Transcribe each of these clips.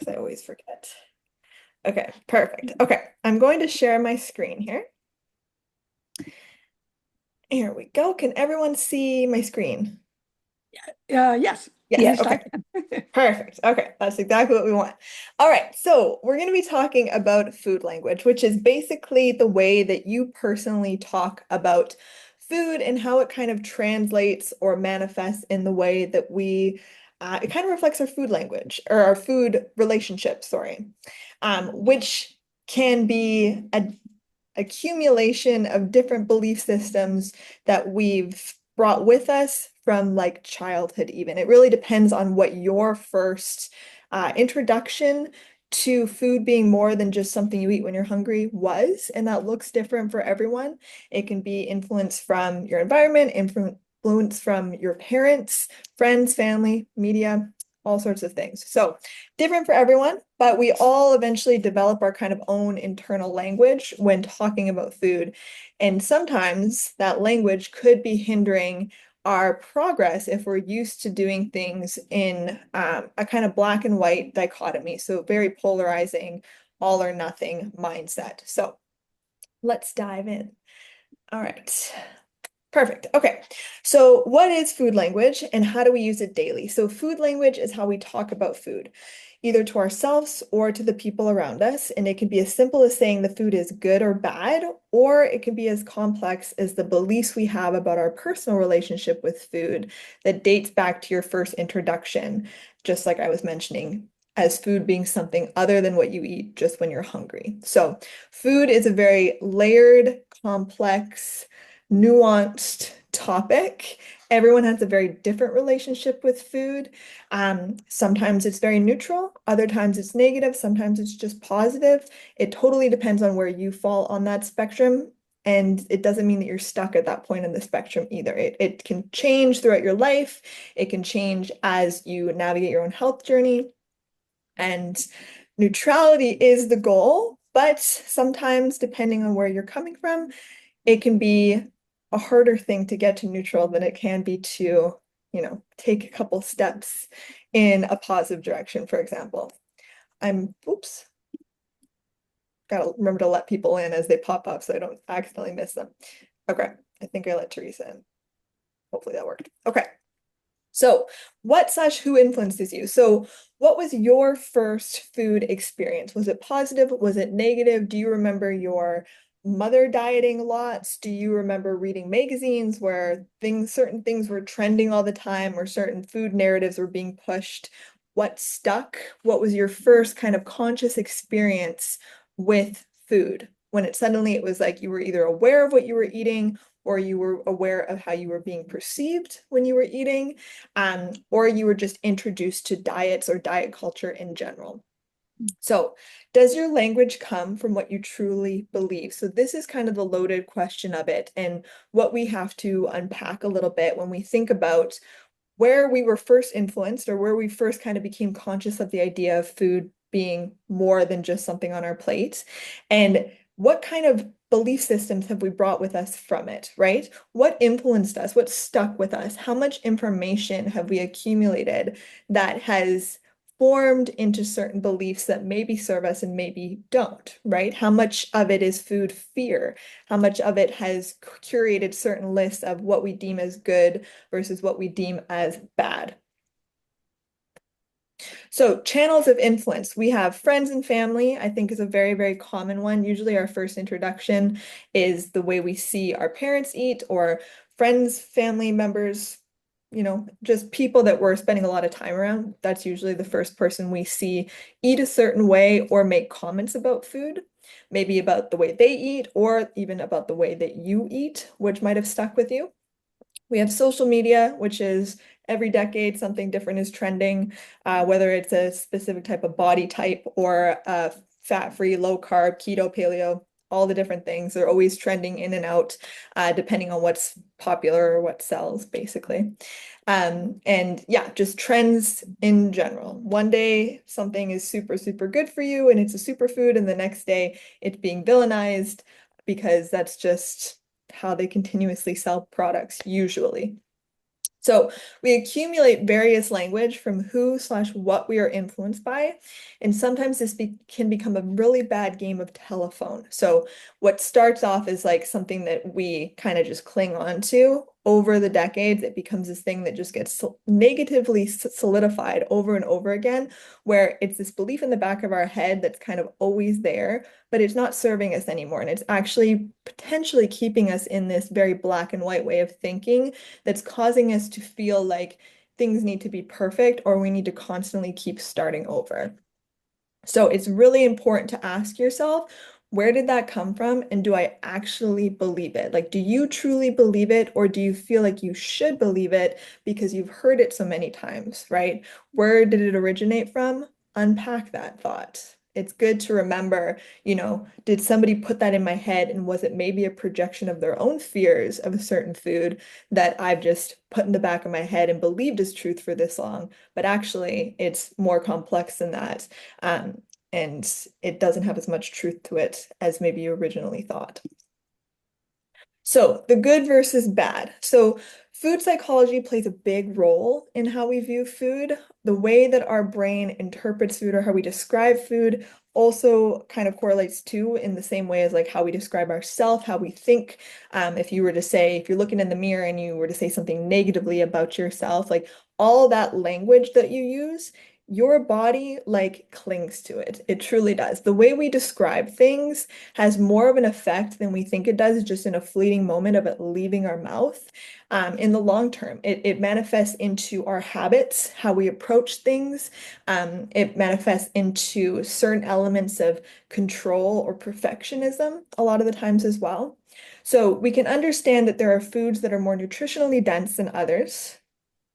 because I always forget. Okay, perfect. Okay, I'm going to share my screen here. Here we go. Can everyone see my screen? Yes. Yes, Yes, I okay. can. Perfect. Okay, that's exactly what we want. All right, so we're going to be talking about food language, which is basically the way that you personally talk about food and how it kind of translates or manifests in the way that it kind of reflects our food language or our food relationship, sorry, which can be a accumulation of different belief systems that we've brought with us from like childhood even. It really depends on what your first introduction to food being more than just something you eat when you're hungry was, and that looks different for everyone. It can be influence from your environment, influence from your parents, friends, family, media, all sorts of things. So different for everyone, but we all eventually develop our kind of own internal language when talking about food. And sometimes that language could be hindering our progress if we're used to doing things in a kind of black and white dichotomy. So very polarizing, all or nothing mindset. So let's dive in. All right. Perfect. Okay. So, what is food language and how do we use it daily? So, food language is how we talk about food, either to ourselves or to the people around us. And it can be as simple as saying the food is good or bad, or it can be as complex as the beliefs we have about our personal relationship with food that dates back to your first introduction, just like I was mentioning, as food being something other than what you eat just when you're hungry. So, food is a very layered, complex, nuanced topic. Everyone has a very different relationship with food. Sometimes it's very neutral, other times it's negative, sometimes it's just positive. It totally depends on where you fall on that spectrum. And it doesn't mean that you're stuck at that point in the spectrum either. It can change throughout your life. It can change as you navigate your own health journey. And neutrality is the goal, but sometimes, depending on where you're coming from, it can be a harder thing to get to neutral than it can be to, take a couple steps in a positive direction, for example. Oops, gotta remember to let people in as they pop up so I don't accidentally miss them. Okay, I think I let Teresa in. Hopefully that worked. Okay. So, who influences you? So, what was your first food experience? Was it positive? Was it negative? Do you remember your mother dieting lots? Do you remember reading magazines where certain things were trending all the time or certain food narratives were being pushed? What stuck? What was your first kind of conscious experience with food? When it was like you were either aware of what you were eating or you were aware of how you were being perceived when you were eating, or you were just introduced to diets or diet culture in general. So, does your language come from what you truly believe? So, this is kind of the loaded question of it, and what we have to unpack a little bit when we think about where we were first influenced or where we first kind of became conscious of the idea of food being more than just something on our plate, and what kind of belief systems have we brought with us from it, right? What influenced us? What stuck with us? How much information have we accumulated that has formed into certain beliefs that maybe serve us and maybe don't, right? How much of it is food fear? How much of it has curated certain lists of what we deem as good versus what we deem as bad? So, channels of influence. We have friends and family, I think is a very, very common one. Usually, our first introduction is the way we see our parents eat, or friends, family members, just people that we're spending a lot of time around. That's usually the first person we see eat a certain way or make comments about food, maybe about the way they eat, or even about the way that you eat, which might have stuck with you. We have social media, which is every decade something different is trending, whether it's a specific type of body type or fat-free, low carb, keto, paleo, all the different things. They're always trending in and out, depending on what's popular or what sells, basically. And yeah, just trends in general. One day something is super, super good for you and it's a superfood, and the next day it's being villainized because that's just how they continuously sell products, usually. So we accumulate various language from who slash what we are influenced by. And sometimes this can become a really bad game of telephone. So what starts off as like something that we kind of just cling on to over the decades, it becomes this thing that just gets negatively solidified over and over again, where it's this belief in the back of our head that's kind of always there, but it's not serving us anymore. And it's actually potentially keeping us in this very black and white way of thinking that's causing us to feel like things need to be perfect or we need to constantly keep starting over. So it's really important to ask yourself, where did that come from? And do I actually believe it? Like, do you truly believe it, or do you feel like you should believe it because you've heard it so many times, right? Where did it originate from? Unpack that thought. It's good to remember, did somebody put that in my head, and was it maybe a projection of their own fears of a certain food that I've just put in the back of my head and believed is truth for this long? But actually, it's more complex than that. Um, and it doesn't have as much truth to it as maybe you originally thought. So, the good versus bad. So, food psychology plays a big role in how we view food. The way that our brain interprets food or how we describe food also kind of correlates too in the same way as like how we describe ourselves, how we think. If you were to say, if you're looking in the mirror and you were to say something negatively about yourself, like all that language that you use, your body like clings to it. It truly does. The way we describe things has more of an effect than we think it does just in a fleeting moment of it leaving our mouth. In the long term, it manifests into our habits, how we approach things. It manifests into certain elements of control or perfectionism a lot of the times as well. So we can understand that there are foods that are more nutritionally dense than others.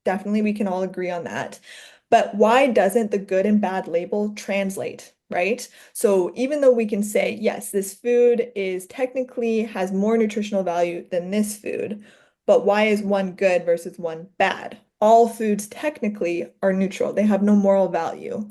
Definitely, we can all agree on that. But why doesn't the good and bad label translate, right? So even though we can say, yes, this food is technically has more nutritional value than this food, but why is one good versus one bad? All foods technically are neutral. They have no moral value.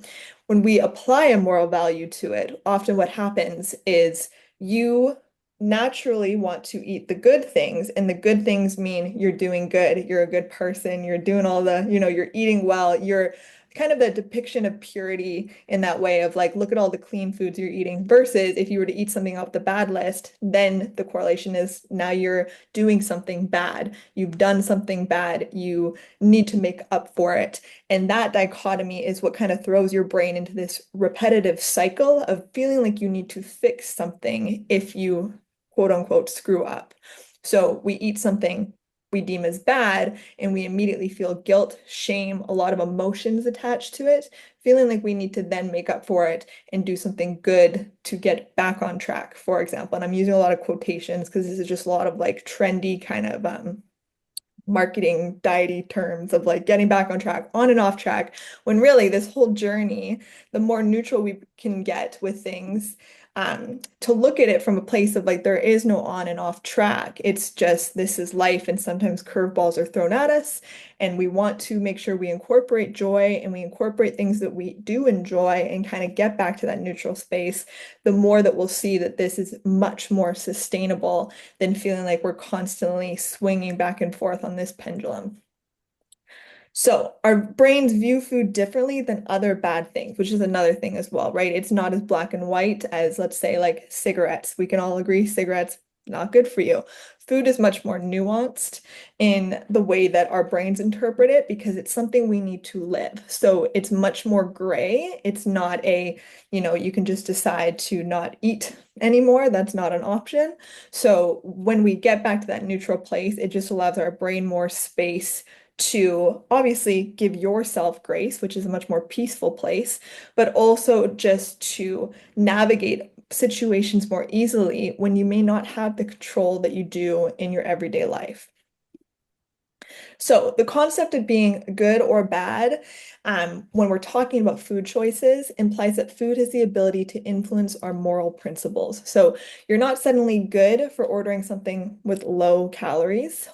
When we apply a moral value to it, often what happens is you naturally want to eat the good things, and the good things mean you're doing good, you're a good person, you're doing all the, you're eating well, you're kind of the depiction of purity in that way of like, look at all the clean foods you're eating, versus if you were to eat something off the bad list, then the correlation is now you're doing something bad. You've done something bad. You need to make up for it. And that dichotomy is what kind of throws your brain into this repetitive cycle of feeling like you need to fix something if you quote unquote screw up. So we eat something we deem as bad and we immediately feel guilt, shame, a lot of emotions attached to it, feeling like we need to then make up for it and do something good to get back on track, for example. And I'm using a lot of quotations because this is just a lot of like trendy kind of marketing diety terms of like getting back on track, on and off track, when really this whole journey, the more neutral we can get with things, to look at it from a place of like there is no on and off track. It's just this is life, and sometimes curveballs are thrown at us, and we want to make sure we incorporate joy and we incorporate things that we do enjoy and kind of get back to that neutral space. The more that we'll see that this is much more sustainable than feeling like we're constantly swinging back and forth on this pendulum. So our brains view food differently than other bad things, which is another thing as well, right? It's not as black and white as, let's say, like cigarettes. We can all agree cigarettes, not good for you. Food is much more nuanced in the way that our brains interpret it because it's something we need to live. So it's much more gray. It's not you can just decide to not eat anymore. That's not an option. So when we get back to that neutral place, it just allows our brain more space to obviously give yourself grace, which is a much more peaceful place, but also just to navigate situations more easily when you may not have the control that you do in your everyday life. So the concept of being good or bad, when we're talking about food choices, implies that food has the ability to influence our moral principles. So you're not suddenly good for ordering something with low calories.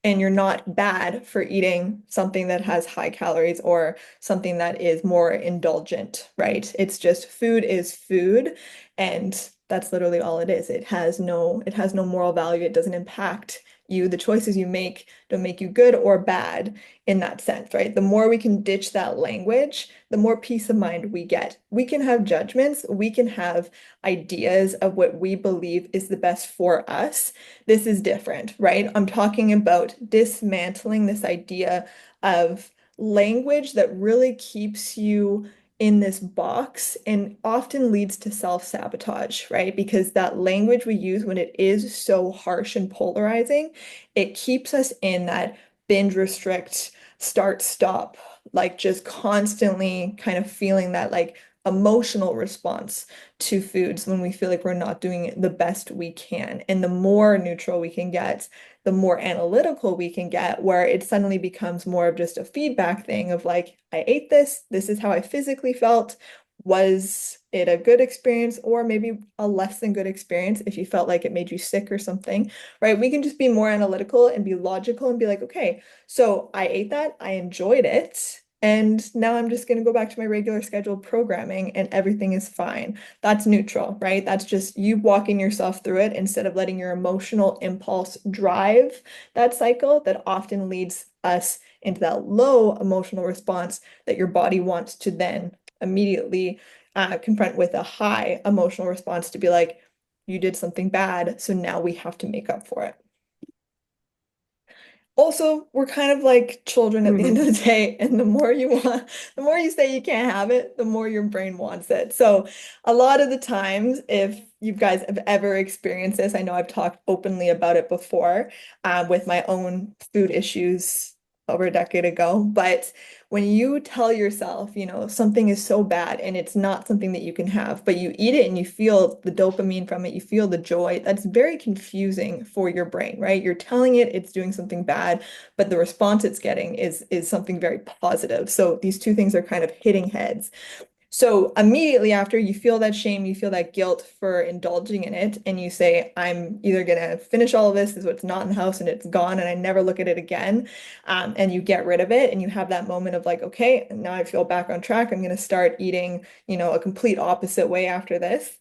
And you're not bad for eating something that has high calories or something that is more indulgent, right? It's just food is food, and that's literally all it is. It has no moral value. It doesn't impact you, the choices you make don't make you good or bad in that sense, right? The more we can ditch that language, the more peace of mind we get. We can have judgments, we can have ideas of what we believe is the best for us. This is different, right? I'm talking about dismantling this idea of language that really keeps you in this box and often leads to self-sabotage, right? Because that language we use when it is so harsh and polarizing, it keeps us in that binge restrict, start, stop, like just constantly kind of feeling that like emotional response to foods when we feel like we're not doing the best we can. And the more neutral we can get, the more analytical we can get, where it suddenly becomes more of just a feedback thing of like, I ate this, this is how I physically felt. Was it a good experience or maybe a less than good experience if you felt like it made you sick or something, right? We can just be more analytical and be logical and be like, okay, so I ate that, I enjoyed it. And now I'm just going to go back to my regular scheduled programming and everything is fine. That's neutral, right? That's just you walking yourself through it instead of letting your emotional impulse drive that cycle that often leads us into that low emotional response that your body wants to then immediately confront with a high emotional response to be like, you did something bad, so now we have to make up for it. Also, we're kind of like children at the end of Mhm. the day, and the more you want, the more you say you can't have it, the more your brain wants it. So, a lot of the times, if you guys have ever experienced this, I know I've talked openly about it before, with my own food issues over a decade ago, but when you tell yourself, something is so bad and it's not something that you can have, but you eat it and you feel the dopamine from it, you feel the joy, that's very confusing for your brain, right? You're telling it it's doing something bad, but the response it's getting is something very positive. So these two things are kind of hitting heads. So immediately after you feel that shame, you feel that guilt for indulging in it, and you say, I'm either gonna finish all of this, is what's not in the house, and it's gone, and I never look at it again. And you get rid of it, and you have that moment of like, okay, now I feel back on track. I'm gonna start eating, a complete opposite way after this.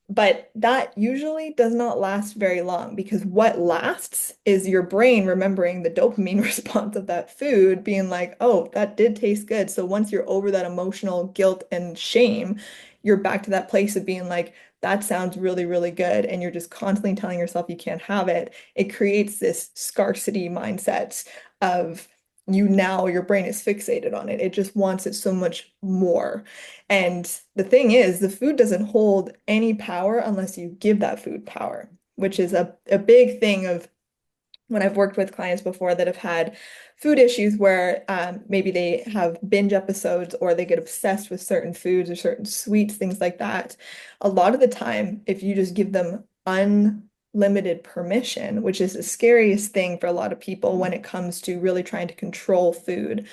But that usually does not last very long because what lasts is your brain remembering the dopamine response of that food, being like, oh, that did taste good. So once you're over that emotional guilt and shame, you're back to that place of being like, that sounds really, really good. And you're just constantly telling yourself you can't have it. It creates this scarcity mindset of your brain is fixated on it. It just wants it so much more. And the thing is, the food doesn't hold any power unless you give that food power, which is a big thing of when I've worked with clients before that have had food issues where maybe they have binge episodes or they get obsessed with certain foods or certain sweets, things like that. A lot of the time, if you just give them unlimited permission, which is the scariest thing for a lot of people when it comes to really trying to control food,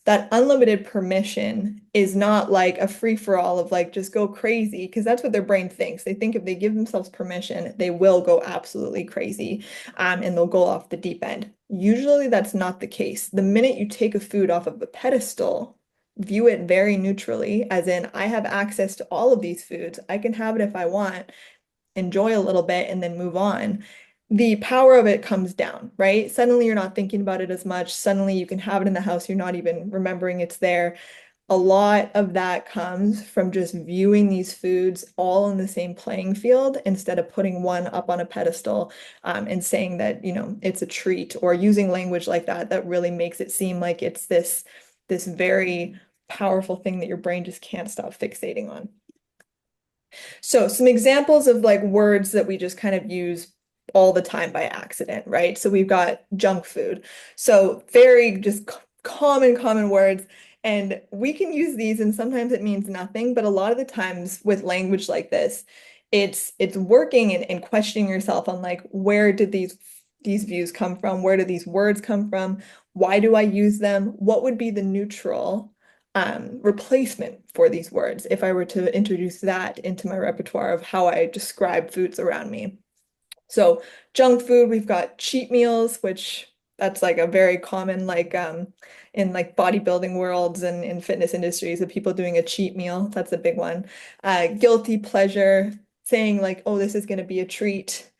that unlimited permission is not like a free-for-all of like just go crazy because that's what their brain thinks. They think if they give themselves permission, they will go absolutely crazy, and they'll go off the deep end. Usually that's not the case. The minute you take a food off of a pedestal, view it very neutrally, as in I have access to all of these foods. I can have it if I want, enjoy a little bit, and then move on, the power of it comes down, right? Suddenly you're not thinking about it as much. Suddenly you can have it in the house. You're not even remembering it's there. A lot of that comes from just viewing these foods all in the same playing field instead of putting one up on a pedestal, and saying that, it's a treat or using language like that that really makes it seem like it's this very powerful thing that your brain just can't stop fixating on. So some examples of like words that we just kind of use all the time by accident, right? So we've got junk food. So very just common words. And we can use these and sometimes it means nothing, but a lot of the times with language like this, it's working and questioning yourself on like where did these views come from? Where do these words come from? Why do I use them? What would be the neutral replacement for these words if I were to introduce that into my repertoire of how I describe foods around me? So junk food, we've got cheat meals, which that's like a very common like in like bodybuilding worlds and in fitness industries of people doing a cheat meal. That's a big one. Guilty pleasure, saying like, oh, this is going to be a treat.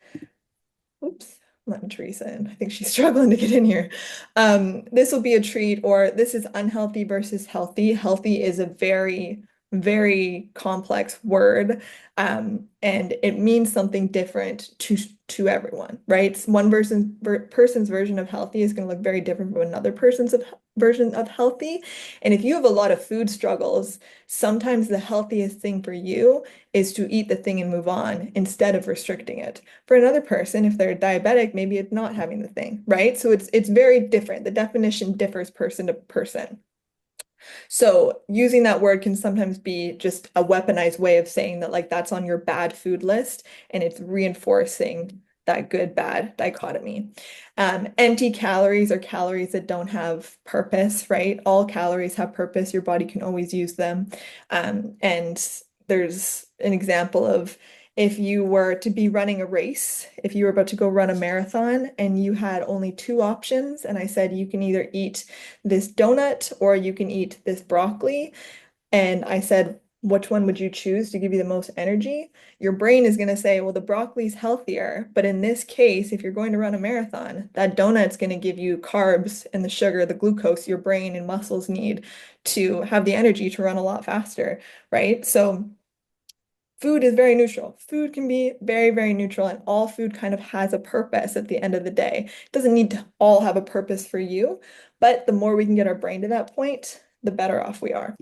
Oops. letting Teresa in. I think she's struggling to get in here. This will be a treat, or this is unhealthy versus healthy. Healthy is a very, very complex word, and it means something different to everyone, right? Person's version of healthy is going to look very different from another person's version of healthy. And if you have a lot of food struggles, sometimes the healthiest thing for you is to eat the thing and move on instead of restricting it. For another person, if they're diabetic, maybe it's not having the thing, right? So it's very different. The definition differs person to person. So using that word can sometimes be just a weaponized way of saying that like that's on your bad food list and it's reinforcing that good bad dichotomy. Empty calories are calories that don't have purpose, right? All calories have purpose. Your body can always use them. And there's an example of if you were to be running a race, if you were about to go run a marathon and you had only two options, and I said you can either eat this donut or you can eat this broccoli. And I said, which one would you choose to give you the most energy? Your brain is going to say, well, the broccoli's healthier. But in this case, if you're going to run a marathon, that donut's going to give you carbs and the sugar, the glucose your brain and muscles need to have the energy to run a lot faster, right? So food is very neutral. Food can be very, very neutral, and all food kind of has a purpose at the end of the day. It doesn't need to all have a purpose for you, but the more we can get our brain to that point, the better off we are.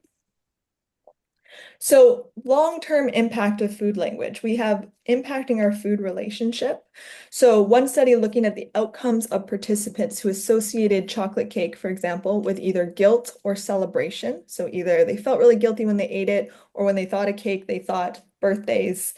So, long-term impact of food language. We have impacting our food relationship. So, one study looking at the outcomes of participants who associated chocolate cake, for example, with either guilt or celebration. So, either they felt really guilty when they ate it, or when they thought of cake, they thought birthdays,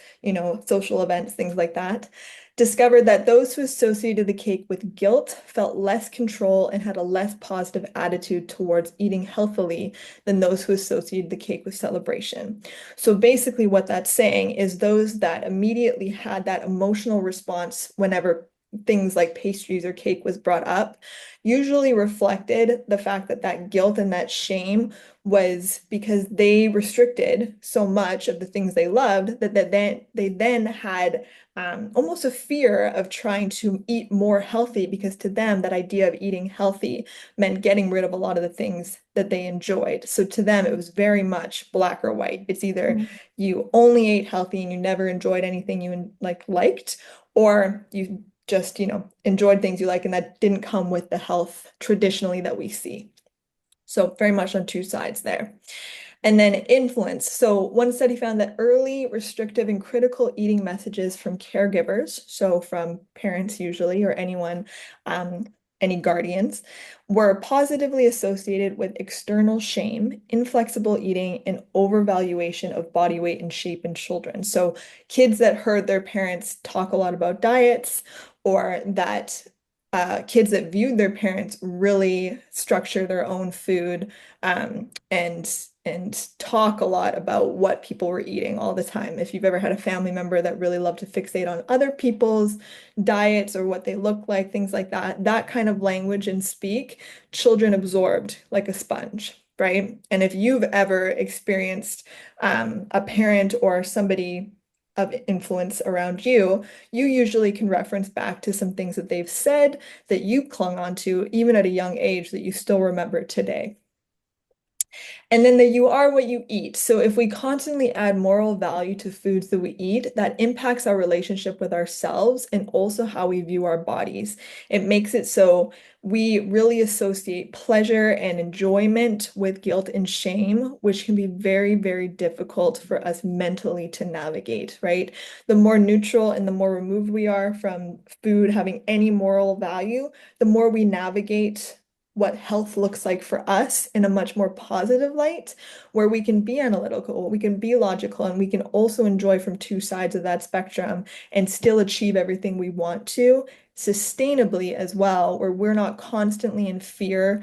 social events, things like that. Discovered that those who associated the cake with guilt felt less control and had a less positive attitude towards eating healthily than those who associated the cake with celebration. So basically, what that's saying is those that immediately had that emotional response whenever things like pastries or cake was brought up usually reflected the fact that that guilt and that shame was because they restricted so much of the things they loved that they then had almost a fear of trying to eat more healthy, because to them that idea of eating healthy meant getting rid of a lot of the things that they enjoyed. So to them, it was very much black or white. It's either you only ate healthy and you never enjoyed anything you liked, or you just, enjoyed things you like, and that didn't come with the health traditionally that we see. So very much on two sides there. And then influence. So one study found that early restrictive and critical eating messages from caregivers, so from parents usually, or anyone, any guardians, were positively associated with external shame, inflexible eating, and overvaluation of body weight and shape in children. So kids that heard their parents talk a lot about diets, or that kids that viewed their parents really structure their own food, and talk a lot about what people were eating all the time. If you've ever had a family member that really loved to fixate on other people's diets or what they look like, things like that, that kind of language and speak, children absorbed like a sponge, right? And if you've ever experienced a parent or somebody of influence around you, you usually can reference back to some things that they've said that you clung on to even at a young age that you still remember today. And then that you are what you eat. So if we constantly add moral value to foods that we eat, that impacts our relationship with ourselves and also how we view our bodies. It makes it so we really associate pleasure and enjoyment with guilt and shame, which can be very, very difficult for us mentally to navigate, right? The more neutral and the more removed we are from food having any moral value, the more we navigate what health looks like for us in a much more positive light, where we can be analytical, we can be logical, and we can also enjoy from two sides of that spectrum and still achieve everything we want to sustainably as well, where we're not constantly in fear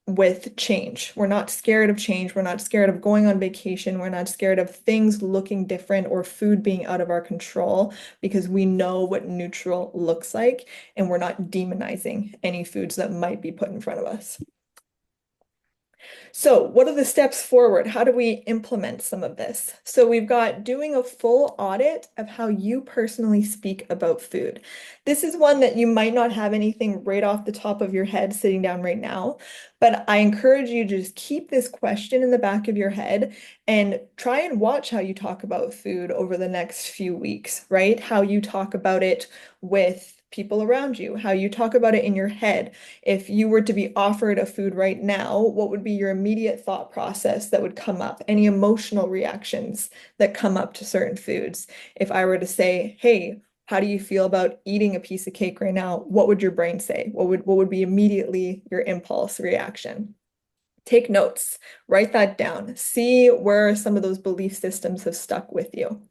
with change. We're not scared of change. We're not scared of going on vacation. We're not scared of things looking different or food being out of our control, because we know what neutral looks like and we're not demonizing any foods that might be put in front of us. So, what are the steps forward? How do we implement some of this? So, we've got doing a full audit of how you personally speak about food. This is one that you might not have anything right off the top of your head sitting down right now, but I encourage you to just keep this question in the back of your head and try and watch how you talk about food over the next few weeks, right? How you talk about it with people around you, how you talk about it in your head. If you were to be offered a food right now, what would be your immediate thought process that would come up? Any emotional reactions that come up to certain foods? If I were to say, hey, how do you feel about eating a piece of cake right now? What would your brain say? What would be immediately your impulse reaction? Take notes, write that down, see where some of those belief systems have stuck with you.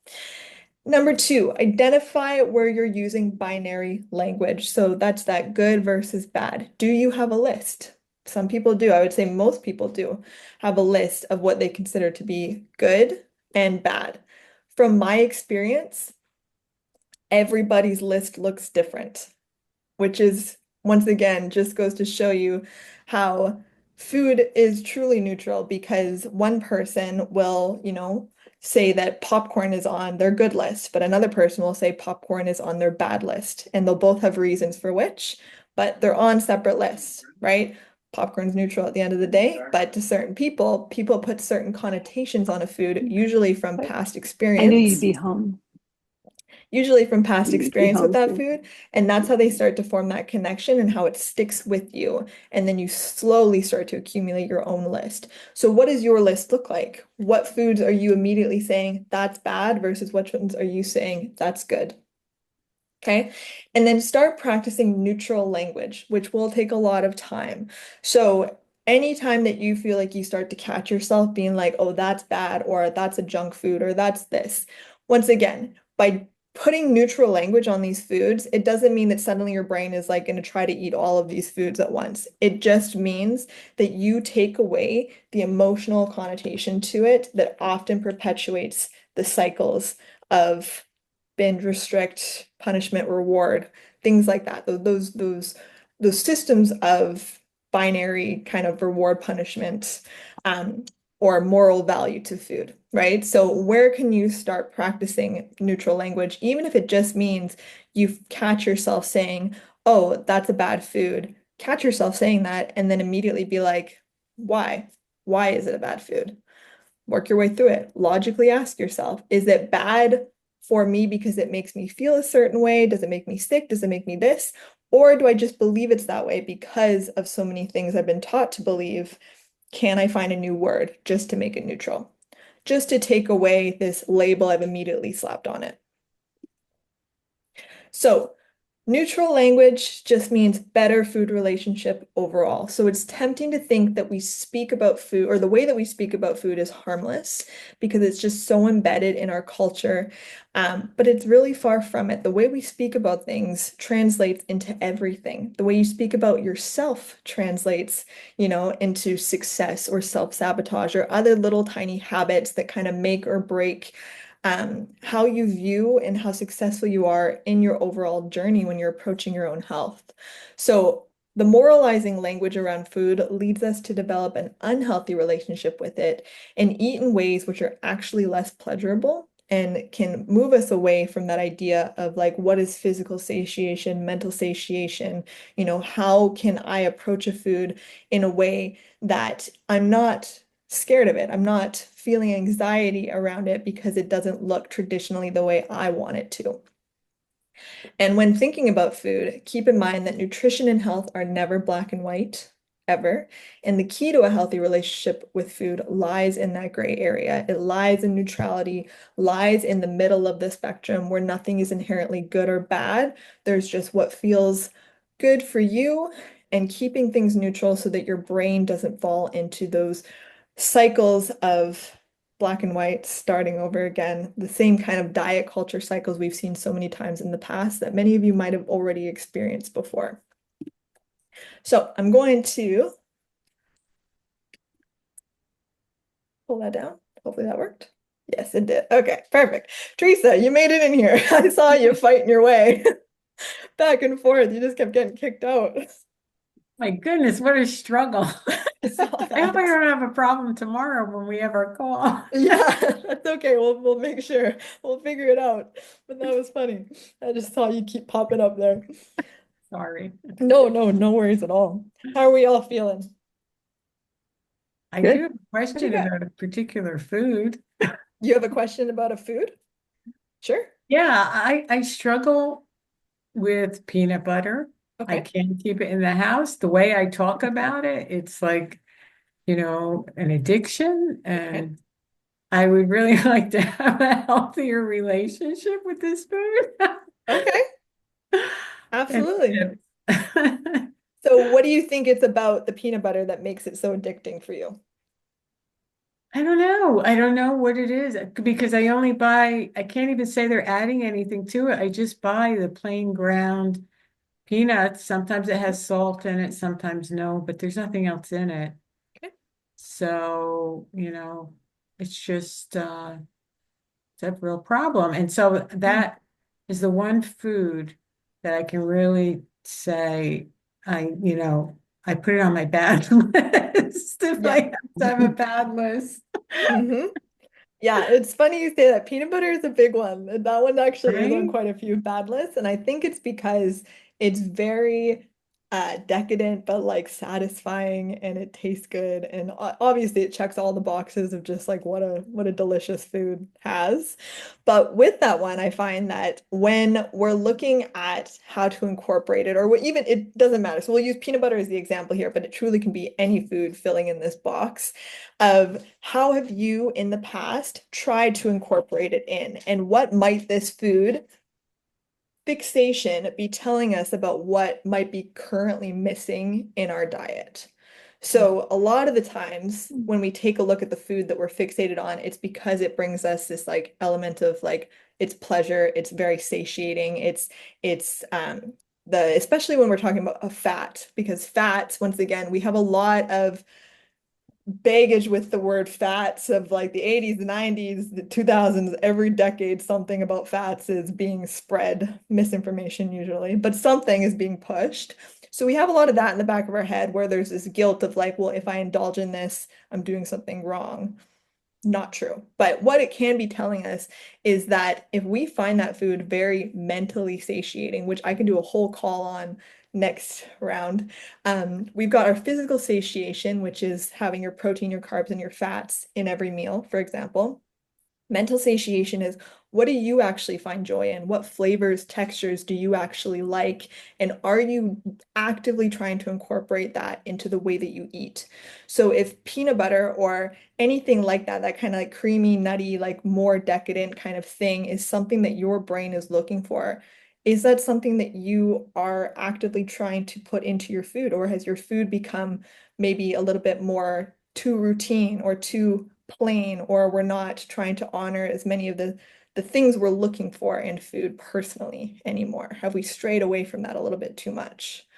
Number two, identify where you're using binary language. So that's that good versus bad. Do you have a list? Some people do. I would say most people do have a list of what they consider to be good and bad. From my experience, everybody's list looks different, which is once again just goes to show you how food is truly neutral because one person will, say that popcorn is on their good list, but another person will say popcorn is on their bad list, and they'll both have reasons for which, but they're on separate lists, right? Popcorn's neutral at the end of the day, but to certain people, people put certain connotations on a food, usually from But past I knew you'd experience be home. usually from past You'd be experience with home that soon. food. And that's how they start to form that connection and how it sticks with you. And then you slowly start to accumulate your own list. So, what does your list look like? What foods are you immediately saying that's bad versus which ones are you saying that's good? Okay. And then start practicing neutral language, which will take a lot of time. So, anytime that you feel like you start to catch yourself being like, oh, that's bad, or that's a junk food, or that's this, once again, by putting neutral language on these foods, it doesn't mean that suddenly your brain is like going to try to eat all of these foods at once. It just means that you take away the emotional connotation to it that often perpetuates the cycles of binge, restrict, punishment, reward, things like that. Those systems of binary kind of reward punishment um, or moral value to food, right? So where can you start practicing neutral language, even if it just means you catch yourself saying, "Oh, that's a bad food." Catch yourself saying that, and then immediately be like, "Why? Why is it a bad food?" Work your way through it. Logically ask yourself, is it bad for me because it makes me feel a certain way? Does it make me sick? Does it make me this? Or do I just believe it's that way because of so many things I've been taught to believe? Can I find a new word just to make it neutral? Just to take away this label I've immediately slapped on it. So, neutral language just means better food relationship overall. So it's tempting to think that we speak about food or the way that we speak about food is harmless because it's just so embedded in our culture. But it's really far from it. The way we speak about things translates into everything. The way you speak about yourself translates, into success or self-sabotage or other little tiny habits that kind of make or break how you view and how successful you are in your overall journey when you're approaching your own health. So, the moralizing language around food leads us to develop an unhealthy relationship with it and eat in ways which are actually less pleasurable and can move us away from that idea of like what is physical satiation, mental satiation, how can I approach a food in a way that I'm not scared of it. I'm not feeling anxiety around it because it doesn't look traditionally the way I want it to. And when thinking about food, keep in mind that nutrition and health are never black and white, ever. And the key to a healthy relationship with food lies in that gray area. It lies in neutrality, lies in the middle of the spectrum where nothing is inherently good or bad. There's just what feels good for you and keeping things neutral so that your brain doesn't fall into those cycles of black and white starting over again, the same kind of diet culture cycles we've seen so many times in the past that many of you might have already experienced before. So I'm going to pull that down. Hopefully that worked. Yes, it did. Okay, perfect. Teresa, you made it in here. I saw you fighting your way back and forth. You just kept getting kicked out. My goodness, what a struggle. saw I hope I that. don't have a problem tomorrow when we have our call. Yeah, that's okay. We'll make sure. We'll figure it out. But that was funny. I just saw you keep popping up there. Sorry. No, no, no worries at all. How are we all feeling? I do Good. have a Pretty question good. about a particular food. You have a question about a food? Sure. Yeah, I struggle with peanut butter. I Okay. can't keep it in the house. The way I talk about it, it's like, an addiction. Okay. And I would really like to have a healthier relationship with this food. Okay. And Absolutely. chips. So what do you think it's about the peanut butter that makes it so addicting for you? I don't know. I don't know what it is because I can't even say they're adding anything to it. I just buy the plain ground peanuts. Sometimes it has salt in it, sometimes no, but there's nothing else in it. Okay. So, it's just it's a real problem. And so Mm. that is the one food that I can really say I put it on my bad list if I Yeah. have to have a bad list. hmm Yeah, it's funny you say that. Peanut butter is a big one. And that one actually is on Right? quite a few bad lists. And I think it's because it's very decadent, but like satisfying and it tastes good. And obviously it checks all the boxes of just like what a delicious food has. But with that one, I find that when we're looking at how to incorporate it, or even it doesn't matter. So we'll use peanut butter as the example here, but it truly can be any food filling in this box of how have you in the past tried to incorporate it in, and what might this food fixation be telling us about what might be currently missing in our diet? So a lot of the times when we take a look at the food that we're fixated on, it's because it brings us this like element of like it's pleasure, it's very satiating, it's the especially when we're talking about a fat, because fats, once again, we have a lot of baggage with the word fats of like the 80s, the 90s, the 2000s, every decade something about fats is being spread, misinformation usually, but something is being pushed. So we have a lot of that in the back of our head where there's this guilt of like, well, if I indulge in this, I'm doing something wrong. Not true. But what it can be telling us is that if we find that food very mentally satiating, which I can do a whole call on next round, we've got our physical satiation, which is having your protein, your carbs, and your fats in every meal, for example. Mental satiation is what do you actually find joy in? What flavors, textures do you actually like? And are you actively trying to incorporate that into the way that you eat? So if peanut butter or anything like that, that kind of like creamy, nutty, like more decadent kind of thing is something that your brain is looking for, is that something that you are actively trying to put into your food? Or has your food become maybe a little bit more too routine or too plain, or we're not trying to honor as many of the things we're looking for in food personally anymore? Have we strayed away from that a little bit too much?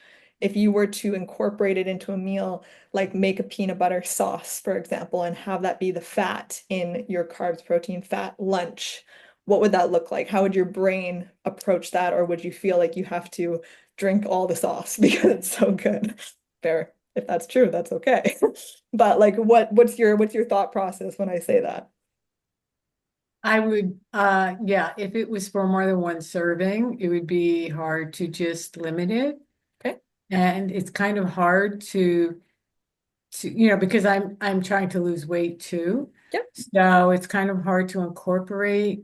If you were to incorporate it into a meal, like make a peanut butter sauce, for example, and have that be the fat in your carbs, protein, fat lunch, what would that look like? How would your brain approach that? Or would you feel like you have to drink all the sauce because it's so good? Fair. If that's true, that's okay. But like what's your thought process when I say that? I would, yeah, if it was for more than one serving, it would be hard to just limit it. Okay. And it's kind of hard because I'm trying to lose weight too. Yep. So it's kind of hard to incorporate,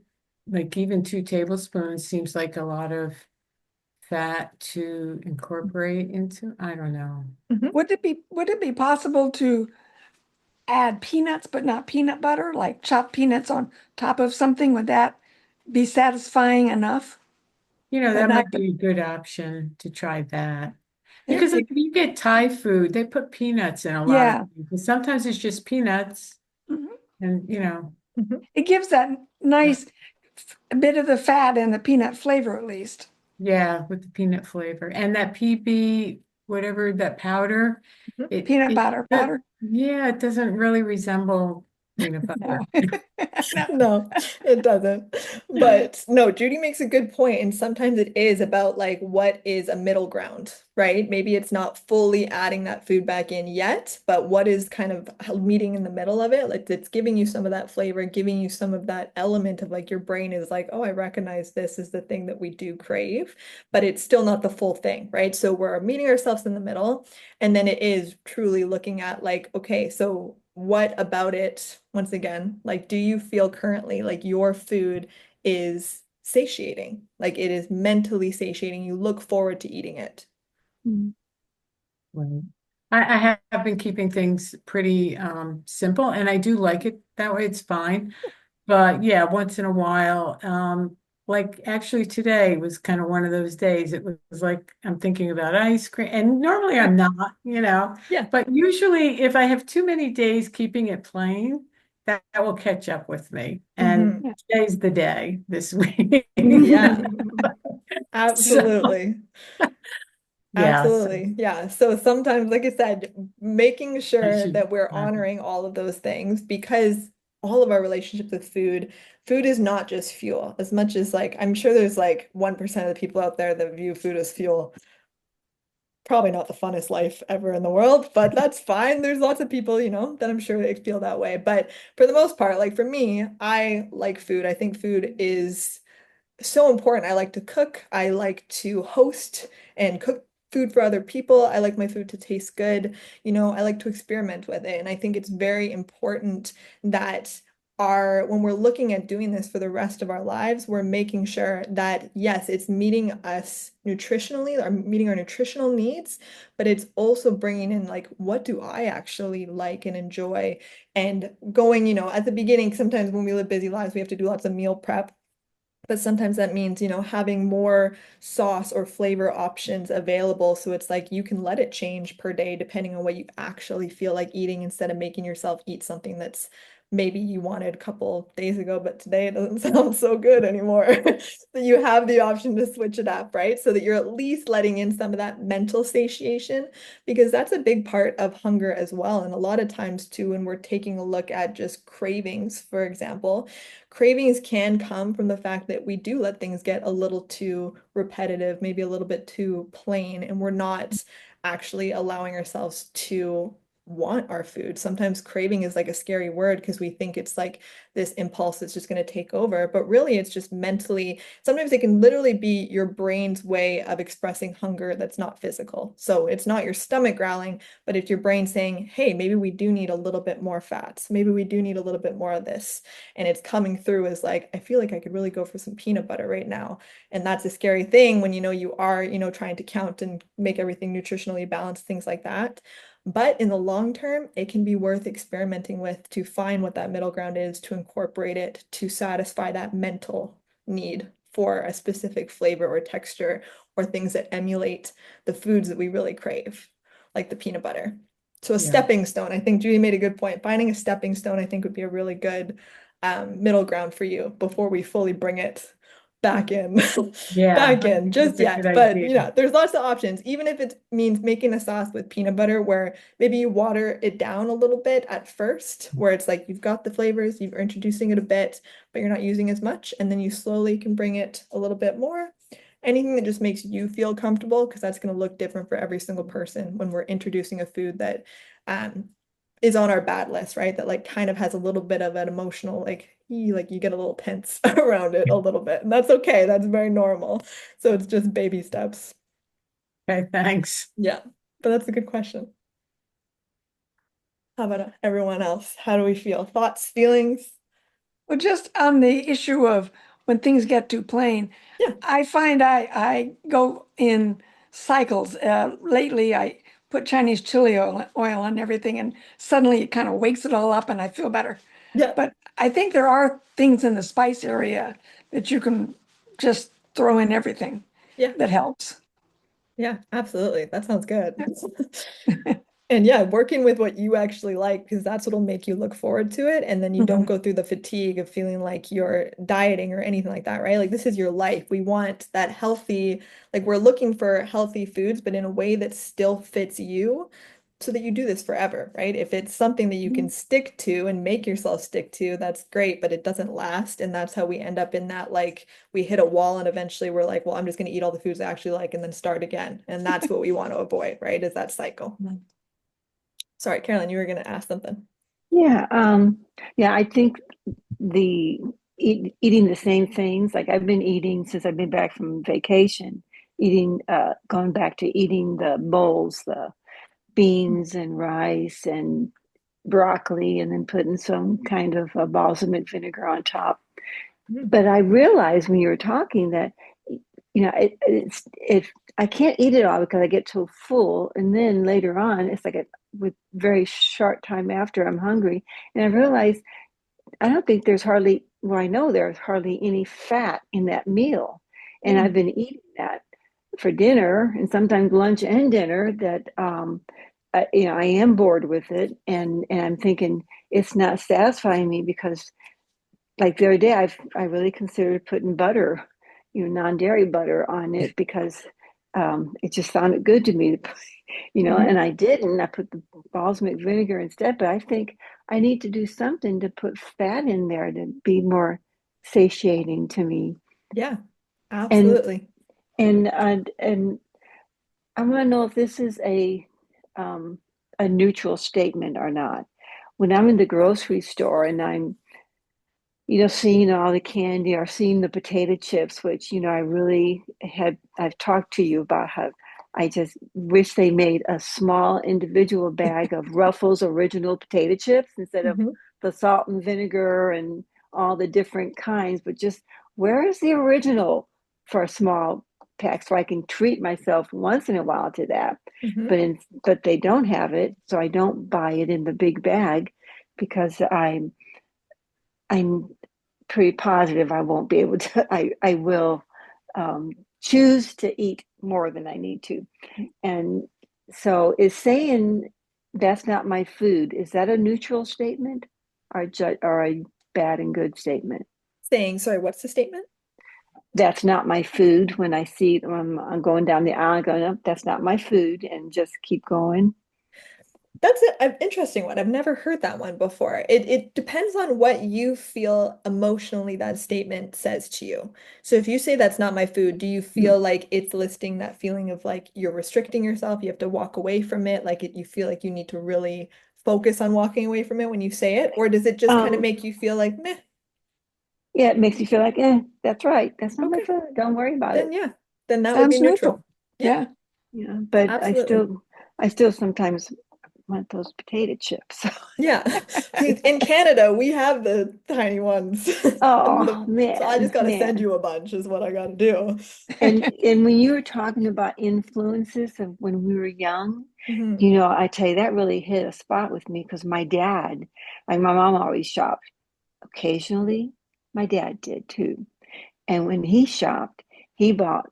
like even 2 tablespoons seems like a lot of fat to incorporate into. I don't know. Mhm. Would it be Possible to add peanuts but not peanut butter, like chopped peanuts on top of something? Would that be satisfying enough? But That not, might be a good option to try that. yeah, Because like if you get Thai food, they put peanuts in a lot of yeah. things. And sometimes it's just peanuts Mhm. and Mhm. It gives that nice bit of the fat and the peanut flavor at least. yeah, with the peanut flavor. And that PB, whatever that powder, Mhm. it Peanut it butter but powder. yeah, it doesn't really resemble peanut butter. No. No. No, it doesn't. But no, Judy makes a good point, and sometimes it is about like what is a middle ground, right? Maybe it's not fully adding that food back in yet, but what is kind of meeting in the middle of it? Like it's giving you some of that flavor, giving you some of that element of like your brain is like, oh, I recognize this is the thing that we do crave, but it's still not the full thing, right? So we're meeting ourselves in the middle, and then it is truly looking at like, okay, so what about it, once again, like, do you feel currently like your food is satiating? Like it is mentally satiating. You look forward to eating it. Mm. Right. I have been keeping things pretty simple, and I do like it that way. It's fine. But yeah, once in a while, like actually today was kind of one of those days. It was like I'm thinking about ice cream, and normally I'm not, Yeah. but usually if I have too many days keeping it plain, that will catch up with me. And Hmm. Yeah. today's the day this week. Yeah, So absolutely. yeah, so Absolutely. Yeah. So sometimes, like I said, making I sure should that we're honoring all of those things because all of our relationships with food, food is not just fuel. As much as like I'm sure there's like 1% of the people out there that view food as fuel. Probably not the funnest life ever in the world, but that's fine. There's lots of people, that I'm sure they feel that way. But for the most part, like for me, I like food. I think food is so important. I like to cook. I like to host and cook food for other people. I like my food to taste good. I like to experiment with it. And I think it's very important that when we're looking at doing this for the rest of our lives, we're making sure that yes, it's meeting us nutritionally or meeting our nutritional needs, but it's also bringing in like, what do I actually like and enjoy? And going, at the beginning, sometimes when we live busy lives, we have to do lots of meal prep. But sometimes that means, having more sauce or flavor options available. So it's like you can let it change per day depending on what you actually feel like eating instead of making yourself eat something that's maybe you wanted a couple days ago, but today it doesn't sound so good anymore. So you have the option to switch it up, right? So that you're at least letting in some of that mental satiation, because that's a big part of hunger as well. And a lot of times too, when we're taking a look at just cravings, for example, cravings can come from the fact that we do let things get a little too repetitive, maybe a little bit too plain, and we're not actually allowing ourselves to want our food. Sometimes craving is like a scary word because we think it's like this impulse that's just going to take over, but really it's just mentally, sometimes it can literally be your brain's way of expressing hunger that's not physical. So it's not your stomach growling, but it's your brain saying, hey, maybe we do need a little bit more fats. Maybe we do need a little bit more of this. And it's coming through as like, I feel like I could really go for some peanut butter right now. And that's a scary thing when you are, trying to count and make everything nutritionally balanced, things like that. But in the long term, it can be worth experimenting with to find what that middle ground is, to incorporate it, to satisfy that mental need for a specific flavor or texture or things that emulate the foods that we really crave, like the peanut butter. So a yeah. stepping stone, I think Judy made a good point. Finding a stepping stone, I think, would be a really good middle ground for you before we fully bring it back in. Yeah, Back I in think just that's a good yet. But idea. there's lots of options, even if it means making a sauce with peanut butter where maybe you water it down a little bit at first, where it's like you've got the flavors, you're introducing it a bit, but you're not using as much, and then you slowly can bring it a little bit more. Anything that just makes you feel comfortable, because that's going to look different for every single person when we're introducing a food that um, is on our bad list, right? That like kind of has a little bit of an emotional, like you get a little tense around it a little bit. And that's okay. That's very normal. So it's just baby steps. Okay, thanks. Yeah. But that's a good question. How about everyone else? How do we feel? Thoughts, feelings? Well, just on the issue of when things get too plain, Yeah. I find I go in cycles. Lately, I put Chinese chili oil on everything, and suddenly it kind of wakes it all up, and I feel better. Yeah. But I think there are things in the spice area that you can just throw in everything Yeah. that helps. Yeah, absolutely. That sounds good. And yeah, working with what you actually like, because that's what'll make you look forward to it. And then you don't Mhm. go through the fatigue of feeling like you're dieting or anything like that, right? Like this is your life. We want that healthy, like we're looking for healthy foods, but in a way that still fits you. so that you do this forever, right? If it's something that you can stick to and make yourself stick to, that's great, but it doesn't last. And that's how we end up in that, like, we hit a wall and eventually we're like, well, I'm just going to eat all the foods I actually like and then start again. And that's what we want to avoid, right? Is that cycle. Sorry, Carolyn, you were going to ask something. Yeah, yeah, I think the eating the same things, like I've been eating since I've been back from vacation, going back to eating the bowls, the beans and rice and broccoli, and then putting some kind of balsamic vinegar on top. Mhm. But I realized when you were talking that, if I can't eat it all because I get so full, and then later on, it's like with very short time after I'm hungry, and I realized I don't think there's hardly, well, I know there's hardly any fat in that meal. And I've Mm. been eating that for dinner and sometimes lunch and dinner that, I am bored with it. And I'm thinking it's not satisfying me because like the other day, I really considered putting butter, non-dairy butter on it because it just sounded good to me, Mhm. and I didn't. I put the balsamic vinegar instead, but I think I need to do something to put fat in there to be more satiating to me. Yeah, And absolutely. and I want to know if this is um, a neutral statement or not. When I'm in the grocery store and I'm seeing all the candy or seeing the potato chips, which, I really I've talked to you about how I just wish they made a small individual bag of Ruffles original potato chips instead of Mhm. the salt and vinegar and all the different kinds, but just where is the original for a small pack so I can treat myself once in a while to that. Mhm. But they don't have it, so I don't buy it in the big bag because I'm pretty positive I won't be able to. I will um, choose to eat more than I need to. And so, is saying that's not my food, is that a neutral statement or a bad and good statement? Saying, sorry, what's the statement? That's not my food when I see when I'm going down the aisle, going, "Oh, that's not my food," and just keep going. That's an interesting one. I've never heard that one before. It depends on what you feel emotionally that statement says to you. So if you say that's not my food, do you feel like it's listing that feeling of like you're restricting yourself, you have to walk away from it, like you feel like you need to really focus on walking away from it when you say it, or does it just kind of Um, make you feel like, meh, yeah, it makes you feel like, that's right. That's not my okay, food. Don't worry about then it. yeah, then that would be Sounds neutral. neutral. Yeah, Yeah. Yeah, but absolutely. I still sometimes want those potato chips. Yeah. In Canada, we have the tiny ones. Oh So I just man, gotta send man. you a bunch is what I gotta do. And when you were talking about influences of when we were young, Hmm. I tell you that really hit a spot with me because my mom always shopped. Occasionally, my dad did too. And when he shopped, he bought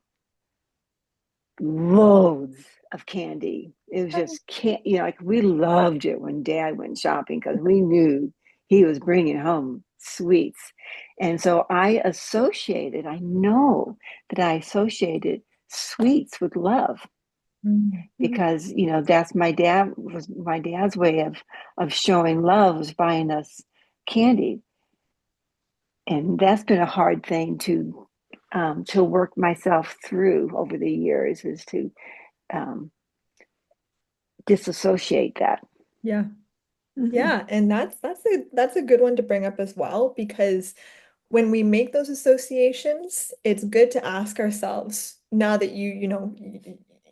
loads of candy. It was just can't, like we loved it when dad went shopping because we knew he was bringing home sweets. And so I know that I associated sweets with love Mhm. because, that's my dad's way of showing love was buying us candy. And that's been a hard thing to work myself through over the years is to um, disassociate that. Yeah. Mhm. Yeah, and that's a good one to bring up as well because when we make those associations, it's good to ask ourselves now that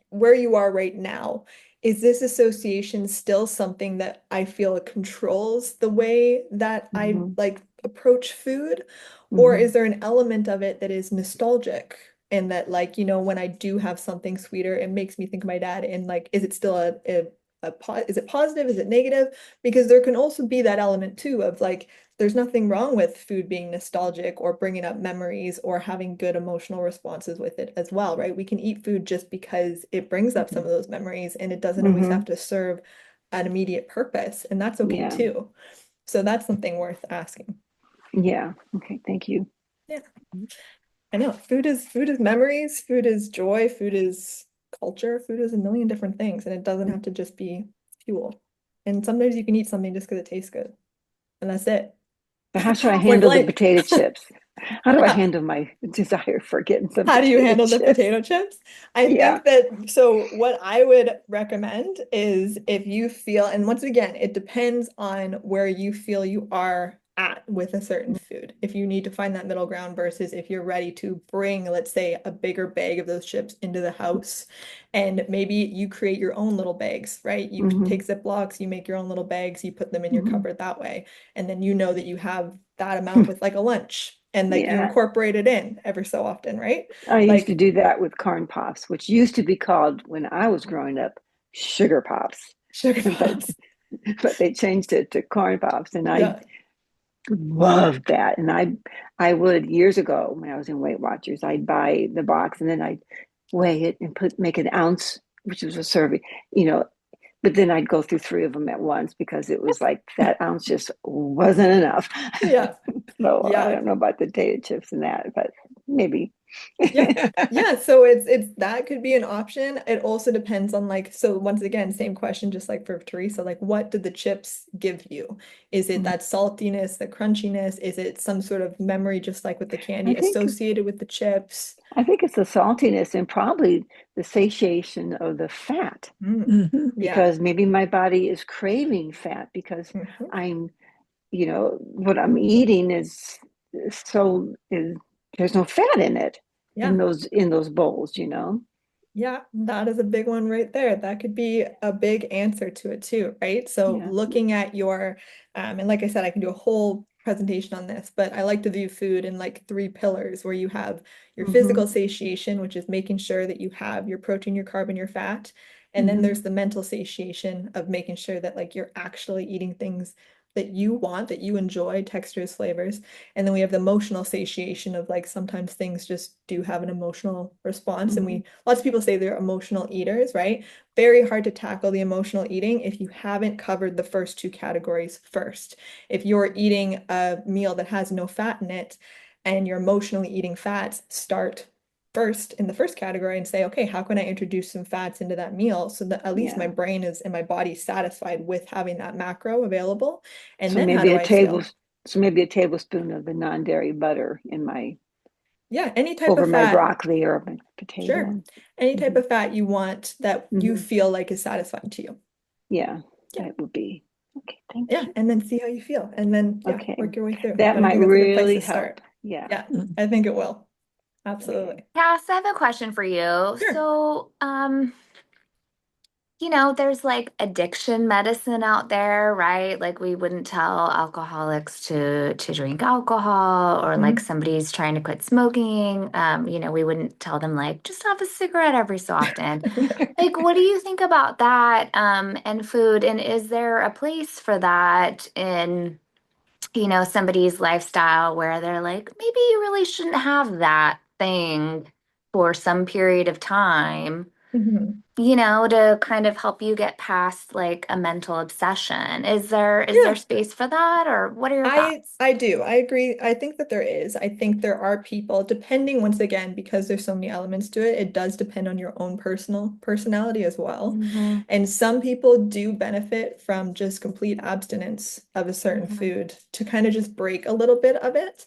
where you are right now, is this association still something that I feel controls the way that I Hmm. like approach food? Or is Hmm. there an element of it that is nostalgic and that like, when I do have something sweeter, it makes me think of my dad and like, is it still is it positive? Is it negative? Because there can also be that element too of like, there's nothing wrong with food being nostalgic or bringing up memories or having good emotional responses with it as well, right? We can eat food just because it brings up some of those memories and it doesn't always have Hmm. to serve an immediate purpose, and that's okay Yeah. too. So that's something worth asking. Yeah. Okay. Thank you. Yeah, I know. Food is memories, food is joy, food is culture, food is a million different things, and it doesn't have to just be fuel. And sometimes you can eat something just because it tastes good. And that's it. But how should I Like handle the lunch. potato chips? How do I Yeah. handle my desire for getting some How do you potato handle the chips? potato chips? I Yeah. think that, so what I would recommend is if you feel, and once again, it depends on where you feel you are at with a certain food. If you need to find that middle ground versus if you're ready to bring, let's say, a bigger bag of those chips into the house, and maybe you create your own little bags, right? You Hmm. take Ziplocs, you make your own little bags, you put them in your Hmm. cupboard that way, and then you know that you have that amount with like a lunch and that you Yeah. incorporate it in every so often, right? I used to Like do that with corn pops, which used to be called when I was growing up sugar pops, sugar but pops. but they changed it to corn pops, and I Yeah. loved that. And I would years ago when I was in Weight Watchers, I'd buy the box and then I'd weigh it and make an ounce, which was a serving, you know. But then I'd go through three of them at once because it was like that ounce just wasn't enough. Yeah. So I Yeah. don't know about the potato chips and that, but maybe. Yeah. Yeah. So it's that could be an option. It also depends on like, so once again, same question, just like for Teresa, like what did the chips give you? Is it that saltiness, the crunchiness? Is it some sort of memory, just like with the I candy think associated with the chips? I think it's the saltiness and probably the satiation of the fat Mm. Mhm. Yeah. because maybe my body is craving fat because Mhm. I'm, what I'm eating is there's no fat in it Yeah. in those bowls, you know. Yeah, that is a big one right there. That could be a big answer to it too, right? So Yeah. looking at your, and like I said, I can do a whole presentation on this, but I like to view food in like three pillars where you have your Hmm. physical satiation, which is making sure that you have your protein, your carb, and your fat. And then Hmm. there's the mental satiation of making sure that like you're actually eating things that you want, that you enjoy, textures, flavors. And then we have the emotional satiation of like sometimes things just do have an emotional response. And Hmm. we lots of people say they're emotional eaters, right? Very hard to tackle the emotional eating if you haven't covered the first two categories first. If you're eating a meal that has no fat in it and you're emotionally eating fats, start first in the first category and say, okay, how can I introduce some fats into that meal so that at least my Yeah. brain is and my body's satisfied with having that macro available? And So then how maybe do a I table feel? so maybe a tablespoon of the non-dairy butter in my Yeah, any type over of my fat. broccoli or my Sure. potato. Any type Hmm. of fat you want that you Hmm. feel like is satisfying to you. Yeah, Yeah. that would be okay. Thank Yeah. you. And then see how you feel. And then, yeah, Okay, work your way through. that But I might think that's a good place really to help. start. Yeah. Yeah, Mhm. I think it will. Okay. Absolutely. Cass, I have a question for you. Sure. So, there's like addiction medicine out there, right? Like we wouldn't tell alcoholics to drink alcohol or like Mhm. somebody's trying to quit smoking. We wouldn't tell them like just have a cigarette every so often. Like, what do you think about that, and food? And is there a place for that in, somebody's lifestyle where they're like, maybe you really shouldn't have that thing for some period of time? Mhm. To kind of help you get past like a mental obsession. Is there Yeah. space for that, or what are your I thoughts? I do. I agree. I think that there is. I think there are people, depending once again, because there's so many elements to it, it does depend on your own personal personality as well. Mm-hmm. And some people do benefit from just complete abstinence of a certain Mm-hmm. food to kind of just break a little bit of it.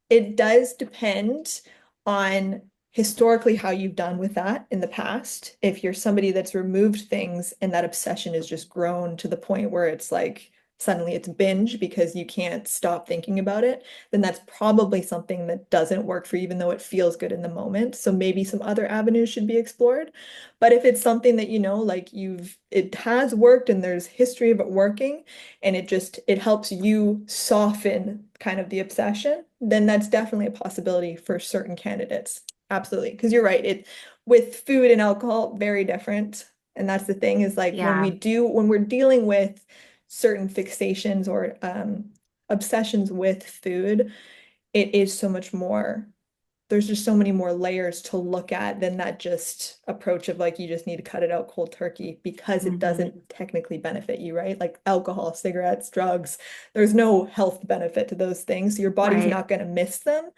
It does depend on historically how you've done with that in the past. If you're somebody that's removed things and that obsession has just grown to the point where it's like suddenly it's binge because you can't stop thinking about it, then that's probably something that doesn't work for you, even though it feels good in the moment. So maybe some other avenues should be explored. But if it's something that like it has worked and there's history of it working, and it helps you soften kind of the obsession, then that's definitely a possibility for certain candidates. Absolutely. Because you're right, it with food and alcohol, very different. And that's the thing is like Yeah. when we're dealing with certain fixations or obsessions with food, it is so much more, there's just so many more layers to look at than that just approach of like you just need to cut it out cold turkey because it Mm-hmm. doesn't technically benefit you, right? Like alcohol, cigarettes, drugs, there's no health benefit to those things. So your body's Right. not going to miss them.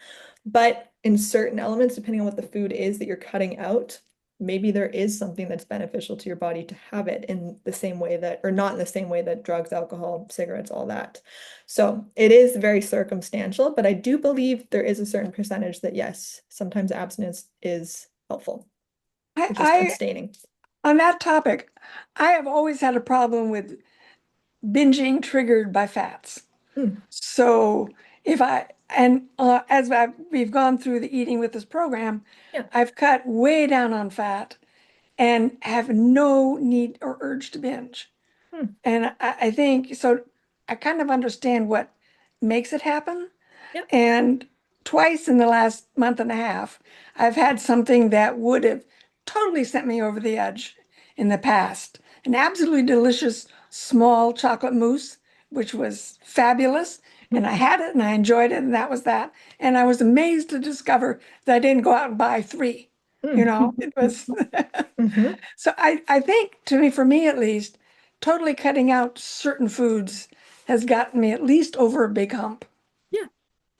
But in certain elements, depending on what the food is that you're cutting out, maybe there is something that's beneficial to your body to have it in the same way that, or not in the same way that drugs, alcohol, cigarettes, all that. So it is very circumstantial, but I do believe there is a certain percentage that yes, sometimes abstinence is helpful, or just I, abstaining. on that topic, I have always had a problem with binging triggered by fats. Hmm. So we've gone through the eating with this program, Yeah. I've cut way down on fat and have no need or urge to binge. Hmm. And I think so. I kind of understand what makes it happen. Yeah. And twice in the last month and a half, I've had something that would have totally sent me over the edge in the past. An absolutely delicious small chocolate mousse, which was fabulous. And I had it and I enjoyed it, and that was that. And I was amazed to discover that I didn't go out and buy three. You know, it was Mhm. so I think for me at least, totally cutting out certain foods has gotten me at least over a big hump.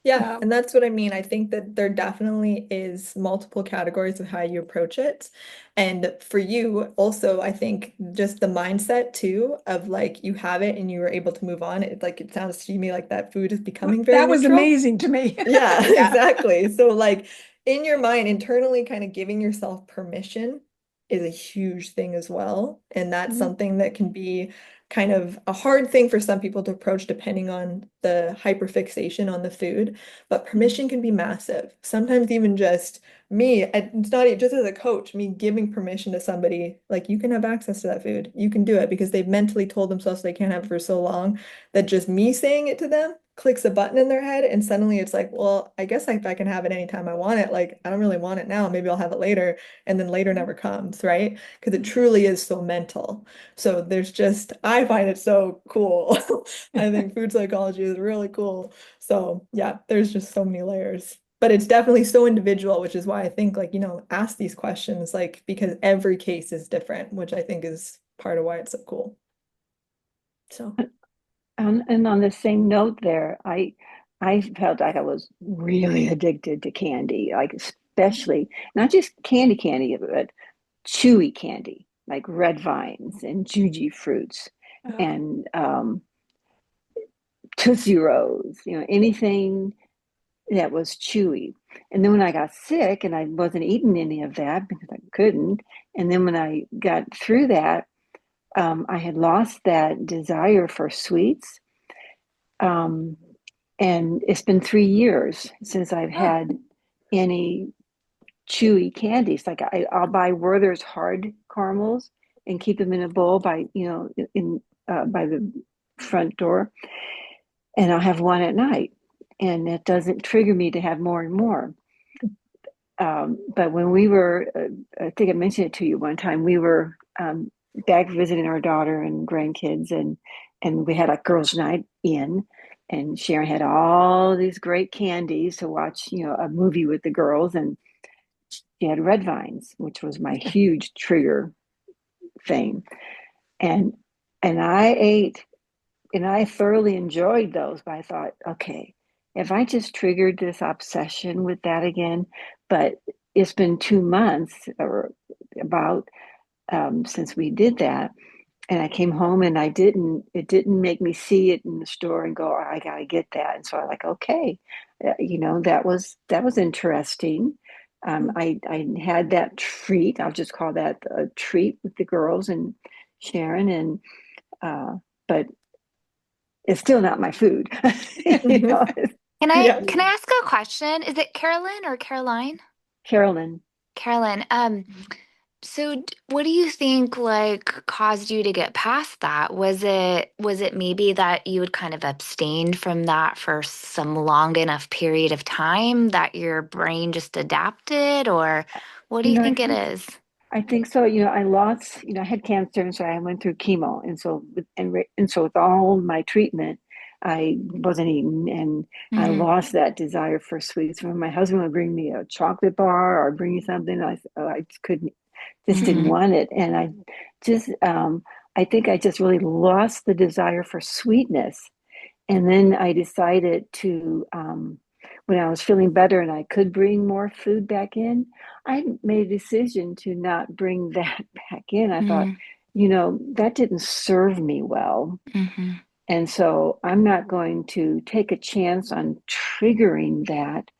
Yeah, and that's what I mean. I think that there definitely is multiple categories of how you approach it. And for you, also, I think just the mindset too of like you have it and you were able to move on. It sounds to me like that food is becoming very That was neutral. amazing to me. Yeah, Yeah. exactly. So like in your mind, internally kind of giving yourself permission is a huge thing as well. And that's Mhm. something that can be kind of a hard thing for some people to approach depending on the hyperfixation on the food. But permission can be massive. Sometimes even just me, it's not just as a coach, me giving permission to somebody, like you can have access to that food. You can do it because they've mentally told themselves they can't have it for so long that just me saying it to them clicks a button in their head and suddenly it's like, well, I guess I can have it anytime I want it. Like, I don't really want it now. Maybe I'll have it later. And then later never comes, right? Because it truly is so mental. So I find it so cool. I think food psychology is really cool. So yeah, there's just so many layers. But it's definitely so individual, which is why I think like, ask these questions, like, because every case is different, which I think is part of why it's so cool. So. And on the same note there, I felt like I was really addicted to candy, like especially not just candy, but chewy candy, like red vines and juji fruits and Tootsie Rolls, anything that was chewy. And then when I got sick and I wasn't eating any of that because I couldn't, and then when I got through that, I had lost that desire for sweets. Um, and it's been 3 years since I've had any chewy candies. Like I'll buy Werther's hard caramels and keep them in a bowl in by the front door, and I'll have one at night, and it doesn't trigger me to have more and more. But when we were, I think I mentioned it to you one time, we were back visiting our daughter and grandkids, and we had a girls' night in, and Sharon had all these great candies to watch, a movie with the girls, and she had red vines, which was my huge trigger thing, and I ate, and I thoroughly enjoyed those. But I thought, okay, if I just triggered this obsession with that again, but it's been 2 months or about since we did that, and I came home and it didn't make me see it in the store and go, oh, I gotta get that. And so I like, okay, that was interesting. I had that treat. I'll just call that a treat with the girls and Sharon, and but it's still not my food. you know, Can Yeah. I ask a question? Is it Carolyn or Caroline? Carolyn. Carolyn, what do you think like caused you to get past that? Was it maybe that you had kind of abstained from that for some long enough period of time that your brain just adapted, or what do You you know, think it is? I think so. I lost, I had cancer, and so I went through chemo, and so with all my treatment, I wasn't eating, and I Mm-hmm. lost that desire for sweets. When my husband would bring me a chocolate bar or bring me something, I just couldn't, just didn't Mm-hmm. want it, and just, I think I just really lost the desire for sweetness, and then I decided to, when I was feeling better and I could bring more food back in, I made a decision to not bring that back in. I thought, Mm, that didn't serve me well. mhm. And so I'm not going to take a chance on triggering that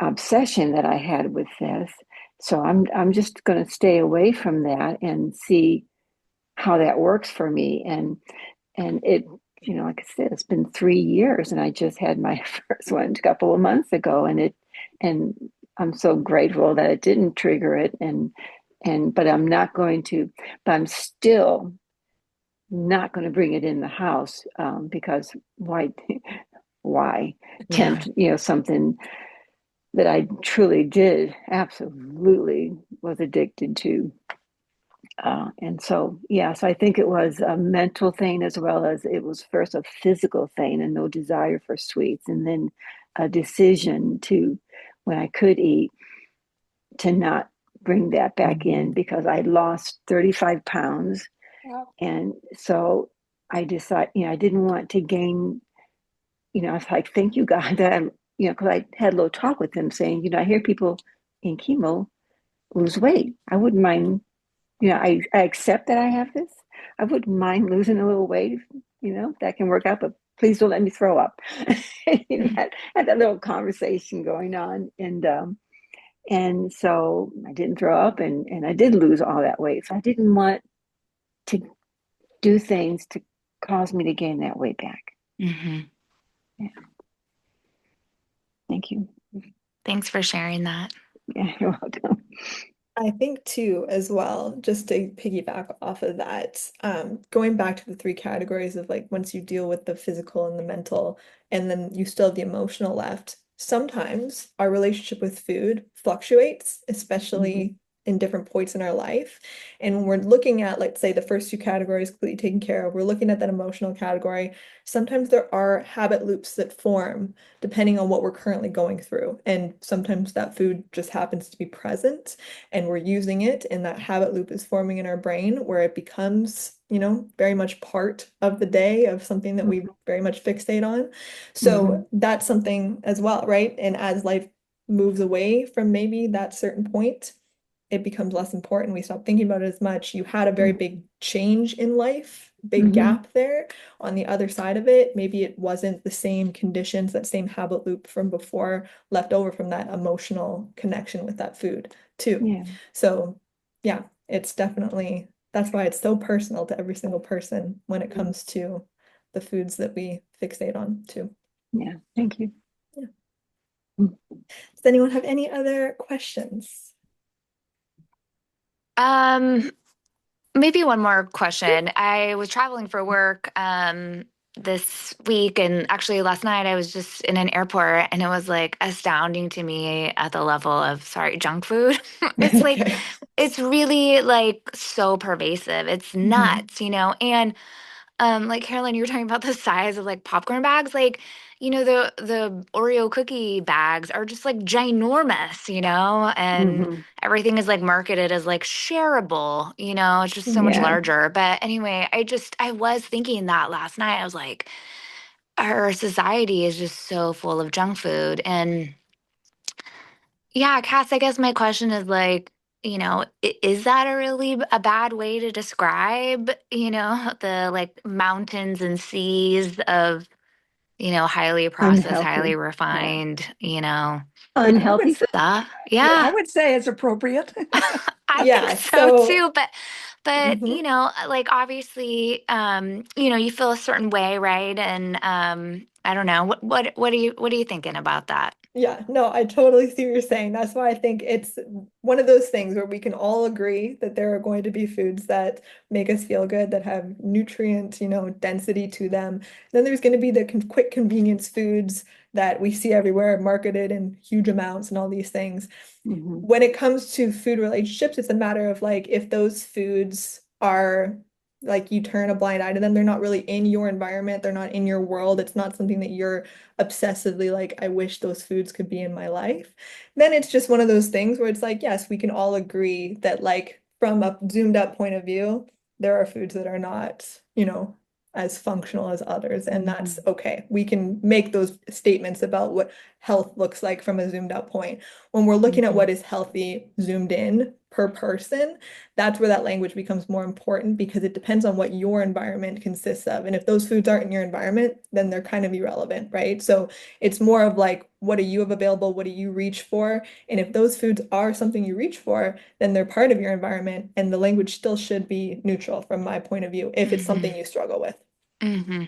obsession that I had with this. So I'm just going to stay away from that and see how that works for me. And it, like I said, it's been 3 years, and I just had my first one a couple of months ago, and I'm so grateful that it didn't trigger it, but I'm not going to, but I'm still not going to bring it in the house, because why Yeah. tempt something that I truly did absolutely was addicted to. And so, yeah, so I think it was a mental thing as well as it was first a physical thing and no desire for sweets, and then a decision to, when I could eat, to not bring that back in because I lost 35 pounds. Yeah. And so I decided, I didn't want to gain, I was like, thank you, God, that because I had a little talk with him saying, I hear people in chemo lose weight. I wouldn't mind, I accept that I have this. I wouldn't mind losing a little weight, that can work out, but please don't let me throw up. Had that little conversation going on. And so I didn't throw up, and I did lose all that weight. So I didn't want to do things to cause me to gain that weight back. Mhm. Yeah. Thank you. Thanks for sharing that. Yeah, you're welcome. I think too, as well, just to piggyback off of that, going back to the three categories of like once you deal with the physical and the mental, and then you still have the emotional left, sometimes our relationship with food fluctuates, Mhm. especially in different points in our life. And when we're looking at, let's say, the first two categories completely taken care of, we're looking at that emotional category. Sometimes there are habit loops that form depending on what we're currently going through. And sometimes that food just happens to be present and we're using it, and that habit loop is forming in our brain where it becomes, very much part of the day of something that we very much fixate on. Mhm. So that's something as well, right? And as life moves away from maybe that certain point, it becomes less important. We stop thinking about it as much. You had a very Mhm. big change in life, big Mhm. gap there. On the other side of it, maybe it wasn't the same conditions, that same habit loop from before left over from that emotional connection with that food too. Yeah. So yeah, it's definitely, that's why it's so personal to every single person when it Mhm. comes to the foods that we fixate on too. Yeah. Thank you. Yeah. Mm. Does anyone have any other questions? Um, Maybe one more question. I was traveling for work this week, and actually last night I was just in an airport, and it was like astounding to me at the level of, sorry, junk food. It's like Okay. it's really like so pervasive. It's Mhm. nuts, and like Carolyn, you were talking about the size of like popcorn bags. Like, the Oreo cookie bags are just like ginormous, and Mhm. everything is like marketed as like shareable, it's just so much Yeah. larger. But anyway, I was thinking that last night. I was like, our society is just so full of junk food. And yeah, Cass, I guess my question is like, is that a really a bad way to describe, the like mountains and seas of, highly processed, highly Unhealthy. Yeah. refined, I would Unhealthy say, food. stuff? yeah, I Yeah, would say it's appropriate. I think Yeah, so so too. But mhm. like obviously, you feel a certain way, right? And I don't know. What are you thinking about that? Yeah, no, I totally see what you're saying. That's why I think it's one of those things where we can all agree that there are going to be foods that make us feel good, that have nutrient, density to them. Then there's going to be the quick convenience foods that we see everywhere, marketed in huge amounts and all these things. Mhm. When it comes to food relationships, it's a matter of like if those foods are like you turn a blind eye to them, they're not really in your environment, they're not in your world, it's not something that you're obsessively like, I wish those foods could be in my life. Then it's just one of those things where it's like, yes, we can all agree that like from a zoomed up point of view, there are foods that are not, as functional as others, and that's okay. We can make those statements about what health looks like from a zoomed out point. When we're looking at what is healthy zoomed in per person, that's where that language becomes more important because it depends on what your environment consists of. And if those foods aren't in your environment, then they're kind of irrelevant, right? So it's more of like, what do you have available? What do you reach for? And if those foods are something you reach for, then they're part of your environment, and the language still should be neutral from my point of view if it's something you struggle with. Mm-hmm.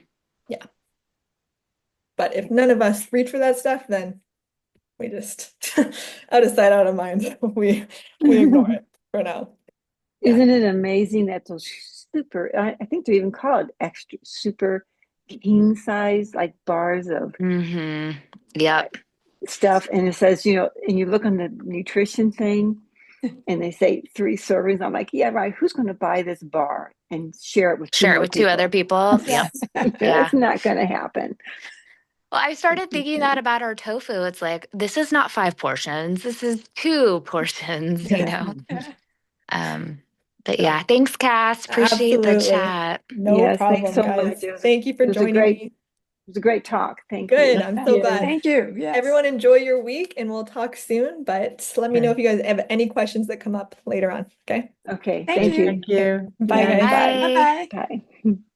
But if none of us reach for that stuff, then we just out of sight, out of mind. We ignore it for now. Yeah. Isn't it amazing that those super, I think they're even called extra super king size, like bars of Mm-hmm. Yep. stuff. And it says, and you look on the nutrition thing and they say 3 servings. I'm like, yeah, right. Who's going to buy this bar and share it with two Share it more with 2 other people. Yeah. Yep. Yeah. It's not going to happen. Well, I started thinking that about our tofu. It's like, this is not 5 portions. This is 2 portions, you know? But yeah, thanks, Cass. Appreciate the Absolutely. chat. No Yes, problem, thanks so guys. much. It was- Thank you for it was a joining great- me. It was a great talk. Thank Good. you. I'm so Yeah, glad. thank you. Yes. Everyone enjoy your week, and we'll talk soon, but let me know if you guys have any questions that come up later on. Okay. Okay. Thank Thank you. you. Thank you. Bye, Yeah. guys. Bye. Bye-bye. Bye.